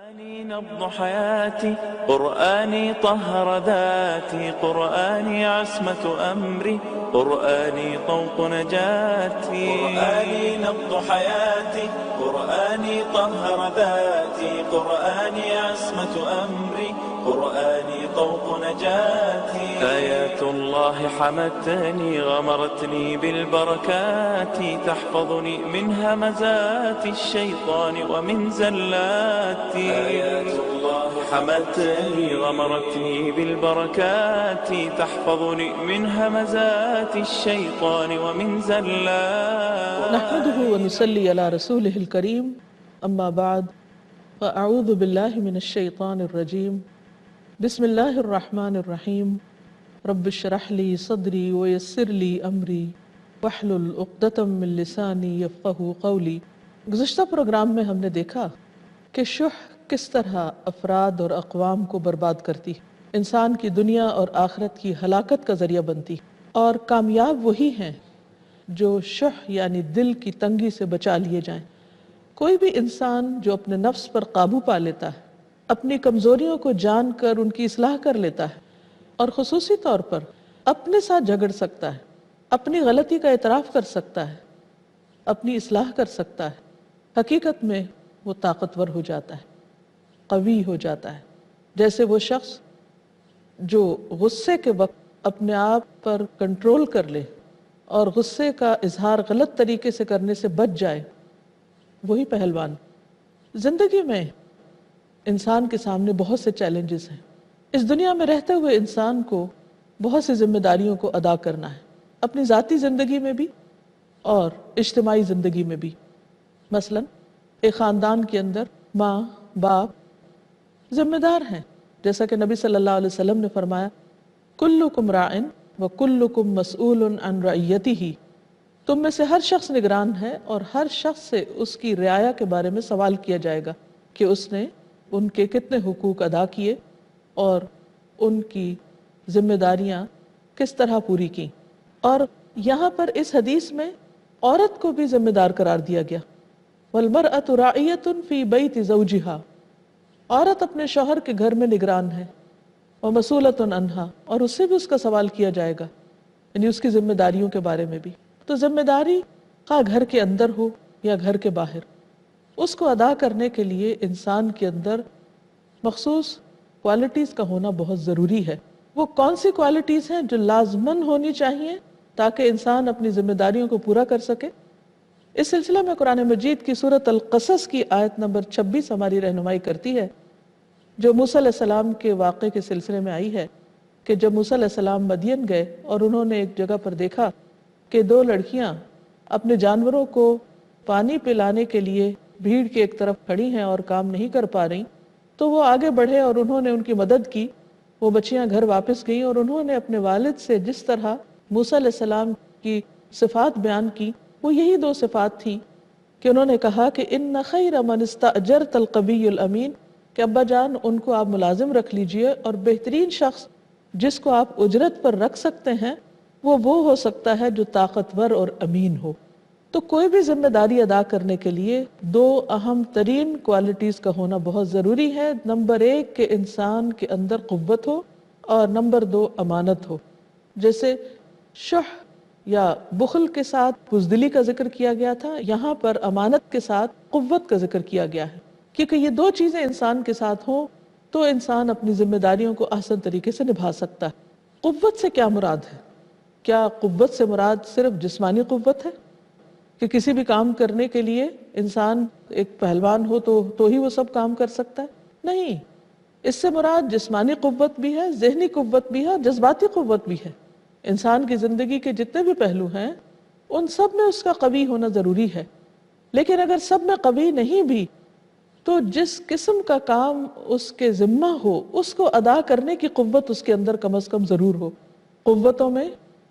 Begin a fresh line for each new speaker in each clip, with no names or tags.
قرآني نبض حياتي، قرآني طهر ذاتي، قرآني عصمة أمري، قرآني طوق نجاتي. قرآني نبض حياتي، قرآني طهر ذاتي، قرآني عصمة أمري، قرآني طوق نجاتي. آيات الله حمتني غمرتني بالبركات، تحفظني من همزات الشيطان ومن زلاتي. آيات الله حمتني غمرتني بالبركات، تحفظني من همزات الشيطان ومن زلاتي.
نحمده ونصلي على رسوله الكريم، أما بعد، فأعوذ بالله من الشيطان الرجيم. بسم الله الرحمن الرحيم. رب اشرح لي صدري ويسر لي أمري واحلل عقدة من لسانی یفقہوا قولی. گزشتہ پروگرام میں ہم نے دیکھا کہ شح کس طرح افراد اور اقوام کو برباد کرتی، انسان کی دنیا اور آخرت کی ہلاکت کا ذریعہ بنتی، اور کامیاب وہی ہیں جو شح یعنی دل کی تنگی سے بچا لیے جائیں۔ کوئی بھی انسان جو اپنے نفس پر قابو پا لیتا ہے، اپنی کمزوریوں کو جان کر ان کی اصلاح کر لیتا ہے، اور خصوصی طور پر اپنے ساتھ جھگڑ سکتا ہے، اپنی غلطی کا اعتراف کر سکتا ہے، اپنی اصلاح کر سکتا ہے، حقیقت میں وہ طاقتور ہو جاتا ہے، قوی ہو جاتا ہے۔ جیسے وہ شخص جو غصے کے وقت اپنے آپ پر کنٹرول کر لے اور غصے کا اظہار غلط طریقے سے کرنے سے بچ جائے، وہی پہلوان۔ زندگی میں انسان کے سامنے بہت سے چیلنجز ہیں۔ اس دنیا میں رہتے ہوئے انسان کو بہت سی ذمہ داریوں کو ادا کرنا ہے، اپنی ذاتی زندگی میں بھی اور اجتماعی زندگی میں بھی۔ مثلا ایک خاندان کے اندر ماں باپ ذمہ دار ہیں، جیسا کہ نبی صلی اللہ علیہ وسلم نے فرمایا، کلکم راعن وکلکم مسئول عن رعیتہ، تم میں سے ہر شخص نگران ہے اور ہر شخص سے اس کی رعایا کے بارے میں سوال کیا جائے گا کہ اس نے ان کے کتنے حقوق ادا کیے اور ان کی ذمہ داریاں کس طرح پوری کی۔ اور یہاں پر اس حدیث میں عورت کو بھی ذمہ دار قرار دیا گیا، والمرأة راعیۃ فی بیت زوجہا، عورت اپنے شوہر کے گھر میں نگران ہے، ومسئولۃ عنہا، اور اس سے بھی اس کا سوال کیا جائے گا، یعنی اس کی ذمہ داریوں کے بارے میں بھی۔ تو ذمہ داری خواہ گھر کے اندر ہو یا گھر کے باہر، اس کو ادا کرنے کے لیے انسان کے اندر مخصوص کوالٹیز کا ہونا بہت ضروری ہے۔ وہ کون سی کوالٹیز ہیں جو لازماً ہونی چاہیے تاکہ انسان اپنی ذمہ داریوں کو پورا کر سکے؟ اس سلسلہ میں قرآن مجید کی سورۃ القصص کی آیت نمبر 26 ہماری رہنمائی کرتی ہے، جو موسیٰ علیہ السلام کے واقعے کے سلسلے میں آئی ہے کہ جب موسیٰ علیہ السلام مدین گئے اور انہوں نے ایک جگہ پر دیکھا کہ دو لڑکیاں اپنے جانوروں کو پانی پلانے کے لیے بھیڑ کی ایک طرف کھڑی ہیں اور کام نہیں کر پا رہی، تو وہ آگے بڑھے اور انہوں نے ان کی مدد کی۔ وہ بچیاں گھر واپس گئیں اور انہوں نے اپنے والد سے جس طرح موسیٰ علیہ السلام کی صفات بیان کی، وہ یہی دو صفات تھیں کہ انہوں نے کہا کہ ان خیر من استاجرت القوی الامین، کہ ابا جان ان کو آپ ملازم رکھ لیجئے، اور بہترین شخص جس کو آپ اجرت پر رکھ سکتے ہیں وہ ہو سکتا ہے جو طاقتور اور امین ہو۔ تو کوئی بھی ذمہ داری ادا کرنے کے لیے دو اہم ترین کوالٹیز کا ہونا بہت ضروری ہے۔ نمبر 1 کہ انسان کے اندر قوت ہو، اور نمبر 2 امانت ہو۔ جیسے شح یا بخل کے ساتھ بزدلی کا ذکر کیا گیا تھا، یہاں پر امانت کے ساتھ قوت کا ذکر کیا گیا ہے، کیونکہ یہ دو چیزیں انسان کے ساتھ ہوں تو انسان اپنی ذمہ داریوں کو احسن طریقے سے نبھا سکتا ہے۔ قوت سے کیا مراد ہے؟ کیا قوت سے مراد صرف جسمانی قوت ہے کہ کسی بھی کام کرنے کے لیے انسان ایک پہلوان ہو تو ہی وہ سب کام کر سکتا ہے؟ نہیں، اس سے مراد جسمانی قوت بھی ہے، ذہنی قوت بھی ہے، اور جذباتی قوت بھی ہے۔ انسان کی زندگی کے جتنے بھی پہلو ہیں ان سب میں اس کا قوی ہونا ضروری ہے، لیکن اگر سب میں قوی نہیں بھی تو جس قسم کا کام اس کے ذمہ ہو اس کو ادا کرنے کی قوت اس کے اندر کم از کم ضرور ہو۔ قوتوں میں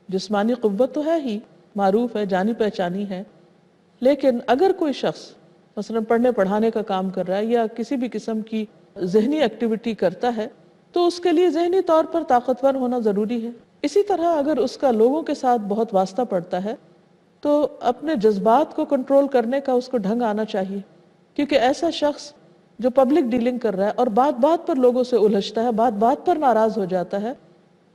جسمانی قوت تو ہے ہی، معروف ہے، جانی پہچانی ہے، لیکن اگر کوئی شخص مثلا پڑھنے پڑھانے کا کام کر رہا ہے یا کسی بھی قسم کی ذہنی ایکٹیویٹی کرتا ہے تو اس کے لیے ذہنی طور پر طاقتور ہونا ضروری ہے۔ اسی طرح اگر اس کا لوگوں کے ساتھ بہت واسطہ پڑتا ہے تو اپنے جذبات کو کنٹرول کرنے کا اس کو ڈھنگ آنا چاہیے، کیونکہ ایسا شخص جو پبلک ڈیلنگ کر رہا ہے اور بات بات پر لوگوں سے الجھتا ہے، بات بات پر ناراض ہو جاتا ہے،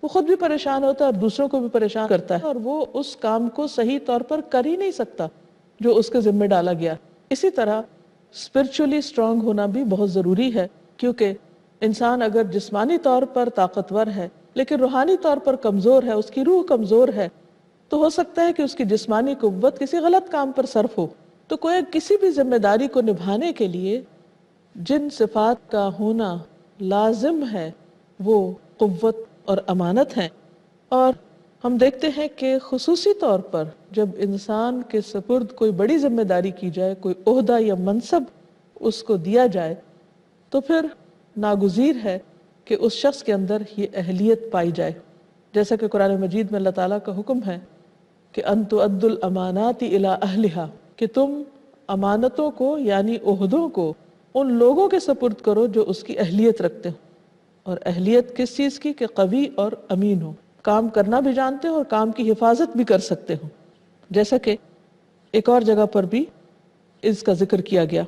وہ خود بھی پریشان ہوتا ہے اور دوسروں کو بھی پریشان کرتا ہے، اور وہ اس کام کو صحیح طور پر کر ہی نہیں سکتا جو اس کے ذمہ ڈالا گیا۔ اسی طرح اسپرچولی اسٹرانگ ہونا بھی بہت ضروری ہے، کیونکہ انسان اگر جسمانی طور پر طاقتور ہے لیکن روحانی طور پر کمزور ہے، اس کی روح کمزور ہے، تو ہو سکتا ہے کہ اس کی جسمانی قوت کسی غلط کام پر صرف ہو۔ تو کوئی کسی بھی ذمہ داری کو نبھانے کے لیے جن صفات کا ہونا لازم ہے وہ قوت اور امانت ہیں، اور ہم دیکھتے ہیں کہ خصوصی طور پر جب انسان کے سپرد کوئی بڑی ذمہ داری کی جائے، کوئی عہدہ یا منصب اس کو دیا جائے، تو پھر ناگزیر ہے کہ اس شخص کے اندر یہ اہلیت پائی جائے، جیسا کہ قرآن مجید میں اللہ تعالیٰ کا حکم ہے کہ ان تؤدوا الامانات الی اہلھا، کہ تم امانتوں کو یعنی عہدوں کو ان لوگوں کے سپرد کرو جو اس کی اہلیت رکھتے ہو۔ اور اہلیت کس چیز کی؟ کہ قوی اور امین ہو، کام کرنا بھی جانتے ہو اور کام کی حفاظت بھی کر سکتے ہو، جیسا کہ ایک اور جگہ پر بھی اس کا ذکر کیا گیا۔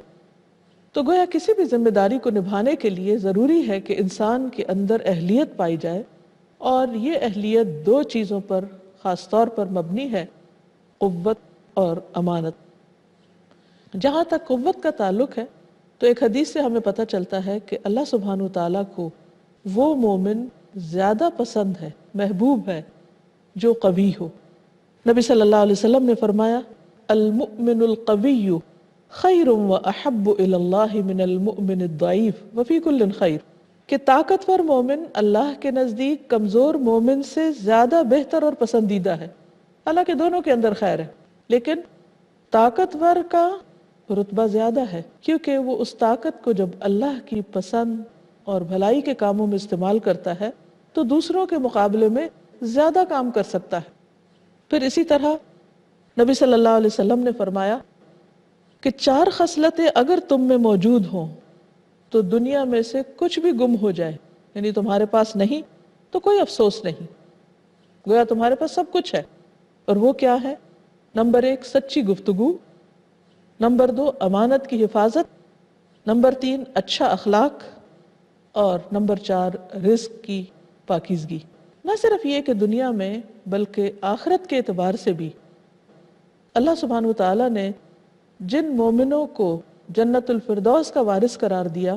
تو گویا کسی بھی ذمہ داری کو نبھانے کے لیے ضروری ہے کہ انسان کے اندر اہلیت پائی جائے، اور یہ اہلیت دو چیزوں پر خاص طور پر مبنی ہے، قوت اور امانت۔ جہاں تک قوت کا تعلق ہے تو ایک حدیث سے ہمیں پتہ چلتا ہے کہ اللہ سبحانہ وتعالیٰ کو وہ مومن زیادہ پسند ہے، محبوب ہے جو قوی ہو۔ نبی صلی اللہ علیہ وسلم نے فرمایا المؤمن القوی خیر و احب الی اللہ من المؤمن الضعیف وفی کل خیر، کہ طاقتور مومن اللہ کے نزدیک کمزور مومن سے زیادہ بہتر اور پسندیدہ ہے۔ حالانکہ دونوں کے اندر خیر ہے، لیکن طاقتور کا رتبہ زیادہ ہے، کیونکہ وہ اس طاقت کو جب اللہ کی پسند اور بھلائی کے کاموں میں استعمال کرتا ہے تو دوسروں کے مقابلے میں زیادہ کام کر سکتا ہے۔ پھر اسی طرح نبی صلی اللہ علیہ وسلم نے فرمایا کہ 4 خصلتیں اگر تم میں موجود ہوں تو دنیا میں سے کچھ بھی گم ہو جائے، یعنی تمہارے پاس نہیں تو کوئی افسوس نہیں، گویا تمہارے پاس سب کچھ ہے۔ اور وہ کیا ہے؟ نمبر 1 سچی گفتگو، نمبر 2 امانت کی حفاظت، نمبر 3 اچھا اخلاق، اور نمبر 4 رزق کی پاکیزگی۔ نہ صرف یہ کہ دنیا میں بلکہ آخرت کے اعتبار سے بھی اللہ سبحانہ وتعالیٰ نے جن مومنوں کو جنت الفردوس کا وارث قرار دیا،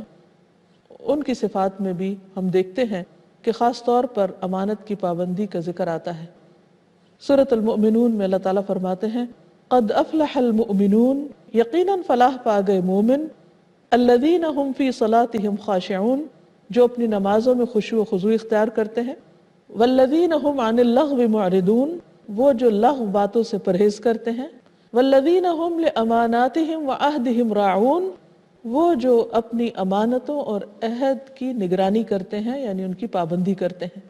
ان کی صفات میں بھی ہم دیکھتے ہیں کہ خاص طور پر امانت کی پابندی کا ذکر آتا ہے۔ سورۃ المؤمنون میں اللہ تعالیٰ فرماتے ہیں قد افلح المؤمنون، یقیناً فلاح پا گئے مومن، الذین هم فی صلاتهم خاشعون، جو اپنی نمازوں میں خشوع و خضوع اختیار کرتے ہیں، والذین هم عن اللغو معرضون، وہ جو لغو باتوں سے پرہیز کرتے ہیں، والذین هم لاماناتهم وعہدهم راعون، وہ جو اپنی امانتوں اور عہد کی نگرانی کرتے ہیں یعنی ان کی پابندی کرتے ہیں۔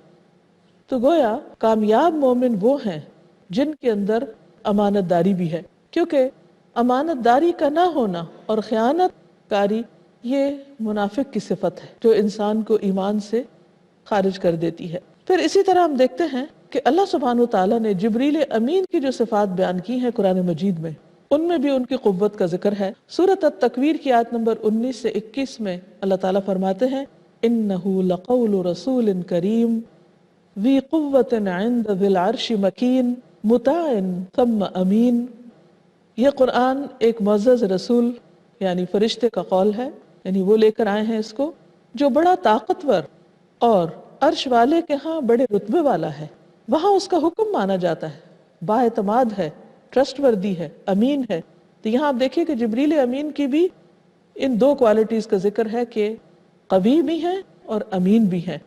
تو گویا کامیاب مومن وہ ہیں جن کے اندر امانت داری بھی ہے، کیونکہ امانت داری کا نہ ہونا اور خیانت کاری یہ منافق کی صفت ہے جو انسان کو ایمان سے خارج کر دیتی ہے۔ پھر اسی طرح ہم دیکھتے ہیں کہ اللہ سبحانہ وتعالیٰ نے جبریل امین کی جو صفات بیان کی ہیں قرآن مجید میں، ان میں بھی ان کی قوت کا ذکر ہے۔ سورۃ التکویر کی آیت نمبر 19 سے 21 میں اللہ تعالیٰ فرماتے ہیں انہ لقول رسول کریم ذی قوت عند ذی العرش مکین مطاع ثم امین۔ یہ قرآن ایک معزز رسول یعنی فرشتے کا قول ہے، یعنی وہ لے کر آئے ہیں اس کو، جو بڑا طاقتور اور عرش والے کے ہاں بڑے رتبے والا ہے، وہاں اس کا حکم مانا جاتا ہے، با اعتماد ہے، ٹرسٹ وردی ہے، امین ہے۔ تو یہاں آپ دیکھیے کہ جبریل امین کی بھی ان 2 کوالٹیز کا ذکر ہے کہ قوی بھی ہیں اور امین بھی ہیں۔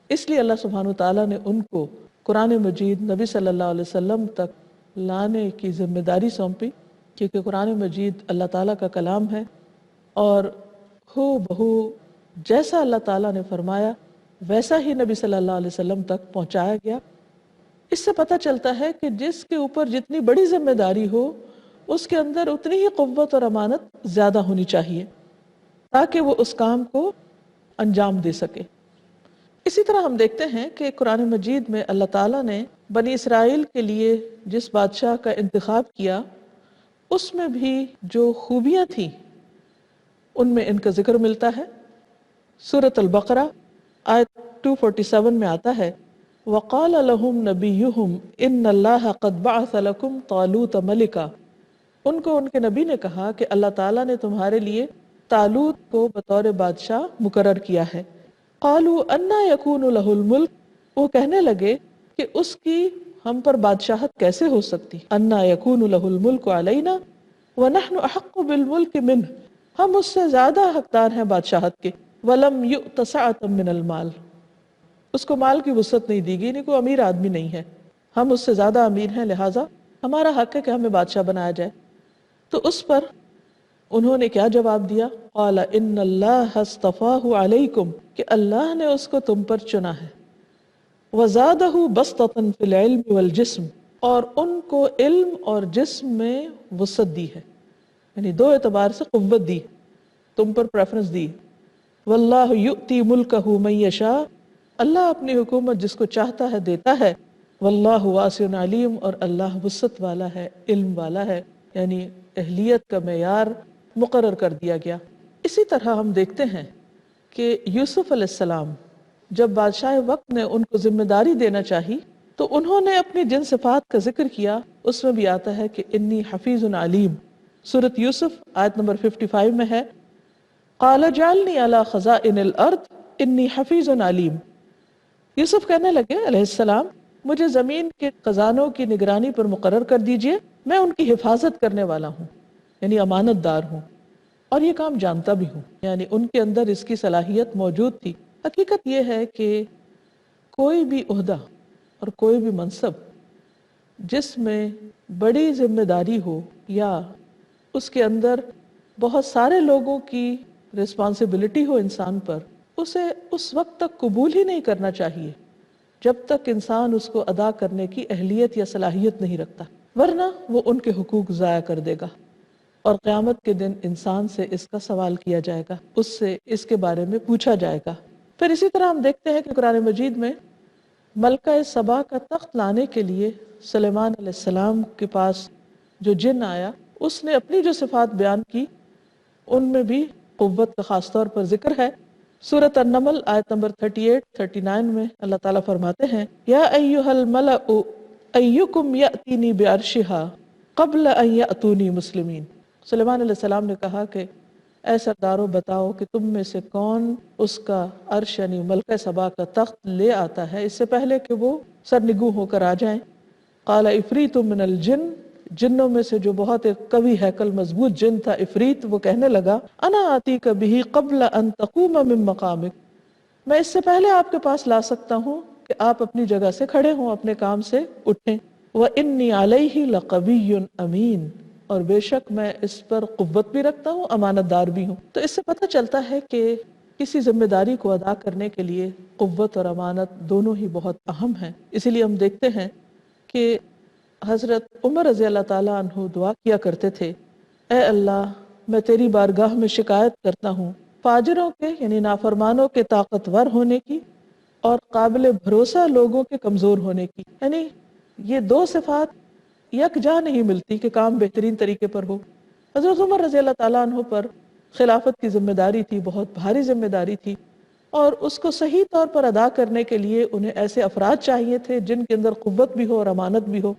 اس لیے اللہ سبحانہ وتعالیٰ نے ان کو قرآن مجید نبی صلی اللہ علیہ وسلم تک لانے کی ذمہ داری سونپی، کیونکہ قرآن مجید اللہ تعالیٰ کا کلام ہے اور ہو بہو جیسا اللہ تعالیٰ نے فرمایا ویسا ہی نبی صلی اللہ علیہ وسلم تک پہنچایا گیا۔ اس سے پتہ چلتا ہے کہ جس کے اوپر جتنی بڑی ذمہ داری ہو اس کے اندر اتنی ہی قوت اور امانت زیادہ ہونی چاہیے تاکہ وہ اس کام کو انجام دے سکے۔ اسی طرح ہم دیکھتے ہیں کہ قرآن مجید میں اللہ تعالیٰ نے بنی اسرائیل کے لیے جس بادشاہ کا انتخاب کیا اس میں بھی جو خوبیاں تھیں ان میں ان کا ذکر ملتا ہے۔ سورۃ البقرہ آیت 247 میں آتا ہے وَقَالَ لَهُمْ نَبِيُّهُمْ إِنَّ اللَّهَ قَدْ بَعَثَ لَكُمْ طَالُوتَ مَلِكًا، ان کو ان کے نبی نے کہا کہ اللہ تعالیٰ نے تمہارے لیے طالوت کو بطور بادشاہ مقرر کیا ہے۔ قَالُوا أَنَّى يَكُونُ لَهُ الْمُلْكُ، وہ کہنے لگے کہ اس کی ہم پر بادشاہت کیسے ہو سکتی، أَنَّى يَكُونُ لَهُ الْمُلْكُ عَلَيْنَا وَنَحْنُ أَحَقُّ بِالْمُلْكِ مِنْهُ، ہم اس سے زیادہ حقدار ہیں بادشاہت کے۔ وَلَمْ يُؤْتَ سَعَةً مِّنَ الْمَالِ، اس کو مال کی وسعت نہیں دی گئی، نہیں کوئی امیر آدمی نہیں ہے، ہم اس سے زیادہ امیر ہیں، لہٰذا ہمارا حق ہے کہ ہمیں بادشاہ بنایا جائے۔ تو اس پر انہوں نے کیا جواب دیا؟ قال ان اللہ اصطفاہ علیکم، کہ اللہ نے اس کو تم پر چنا ہے، وزادہ بسطۃ فی العلم والجسم، اور ان کو علم اور جسم میں وسعت دی ہے، یعنی دو اعتبار سے قوت دی، تم پر پریفرنس دی۔ واللہ یؤتی ملکہ من یشاء، اللہ اپنی حکومت جس کو چاہتا ہے دیتا ہے۔ واللہ واسع علیم، اور اللہ وسعت والا ہے، علم والا ہے، یعنی اہلیت کا معیار مقرر کر دیا گیا۔ اسی طرح ہم دیکھتے ہیں کہ یوسف علیہ السلام جب بادشاہ وقت نے ان کو ذمہ داری دینا چاہی تو انہوں نے اپنی جن صفات کا ذکر کیا، اس میں بھی آتا ہے کہ انی حفیظ علیم۔ سورۃ یوسف آیت نمبر 55 میں ہے قال اجعلنی علی خزائن الارض انی حفیظ علیم۔ یوسف کہنے لگے علیہ السلام مجھے زمین کے خزانوں کی نگرانی پر مقرر کر دیجئے، میں ان کی حفاظت کرنے والا ہوں، یعنی امانت دار ہوں، اور یہ کام جانتا بھی ہوں، یعنی ان کے اندر اس کی صلاحیت موجود تھی۔ حقیقت یہ ہے کہ کوئی بھی عہدہ اور کوئی بھی منصب جس میں بڑی ذمہ داری ہو یا اس کے اندر بہت سارے لوگوں کی رسپانسبلٹی ہو انسان پر، اسے اس وقت تک قبول ہی نہیں کرنا چاہیے جب تک انسان اس کو ادا کرنے کی اہلیت یا صلاحیت نہیں رکھتا، ورنہ وہ ان کے حقوق ضائع کر دے گا، اور قیامت کے دن انسان سے اس کا سوال کیا جائے گا، اس سے اس کے بارے میں پوچھا جائے گا۔ پھر اسی طرح ہم دیکھتے ہیں کہ قرآن مجید میں ملکہ سبا کا تخت لانے کے لیے سلیمان علیہ السلام کے پاس جو جن آیا، اس نے اپنی جو صفات بیان کی ان میں بھی قوت کا خاص طور پر ذکر ہے۔ سورۃ النمل آیت نمبر 38-39 میں اللہ تعالیٰ فرماتے ہیں یا ایھا الملأ ایکم یأتینی بعرشہا قبل ان یأتونی مسلمین۔ سلیمان علیہ السلام نے کہا کہ اے سردارو بتاؤ کہ تم میں سے کون اس کا عرش یعنی ملکہ سبا کا تخت لے آتا ہے اس سے پہلے کہ وہ سرنگوں ہو کر آ جائیں۔ قال عفریت من الجن، جنوں میں سے جو بہت ایک قوی ہیکل مضبوط جن تھا عفریت، وہ کہنے لگا انا آتیک بہ قبل ان تقوم من مقامک، میں اس سے پہلے آپ کے پاس لا سکتا ہوں کہ آپ اپنی جگہ سے کھڑے ہوں، اپنے کام سے اٹھیں۔ وانی علیہ لقوی امین، اور بے شک میں اس پر قوت بھی رکھتا ہوں، امانت دار بھی ہوں۔ تو اس سے پتہ چلتا ہے کہ کسی ذمہ داری کو ادا کرنے کے لیے قوت اور امانت دونوں ہی بہت اہم ہیں۔ اسی لیے ہم دیکھتے ہیں کہ حضرت عمر رضی اللہ تعالیٰ عنہ دعا کیا کرتے تھے اے اللہ میں تیری بارگاہ میں شکایت کرتا ہوں فاجروں کے یعنی نافرمانوں کے طاقتور ہونے کی اور قابل بھروسہ لوگوں کے کمزور ہونے کی، یعنی یہ دو صفات یکجا نہیں ملتی کہ کام بہترین طریقے پر ہو۔ حضرت عمر رضی اللہ تعالیٰ عنہ پر خلافت کی ذمہ داری تھی، بہت بھاری ذمہ داری تھی، اور اس کو صحیح طور پر ادا کرنے کے لیے انہیں ایسے افراد چاہیے تھے جن کے اندر قوت بھی ہو اور امانت بھی ہو۔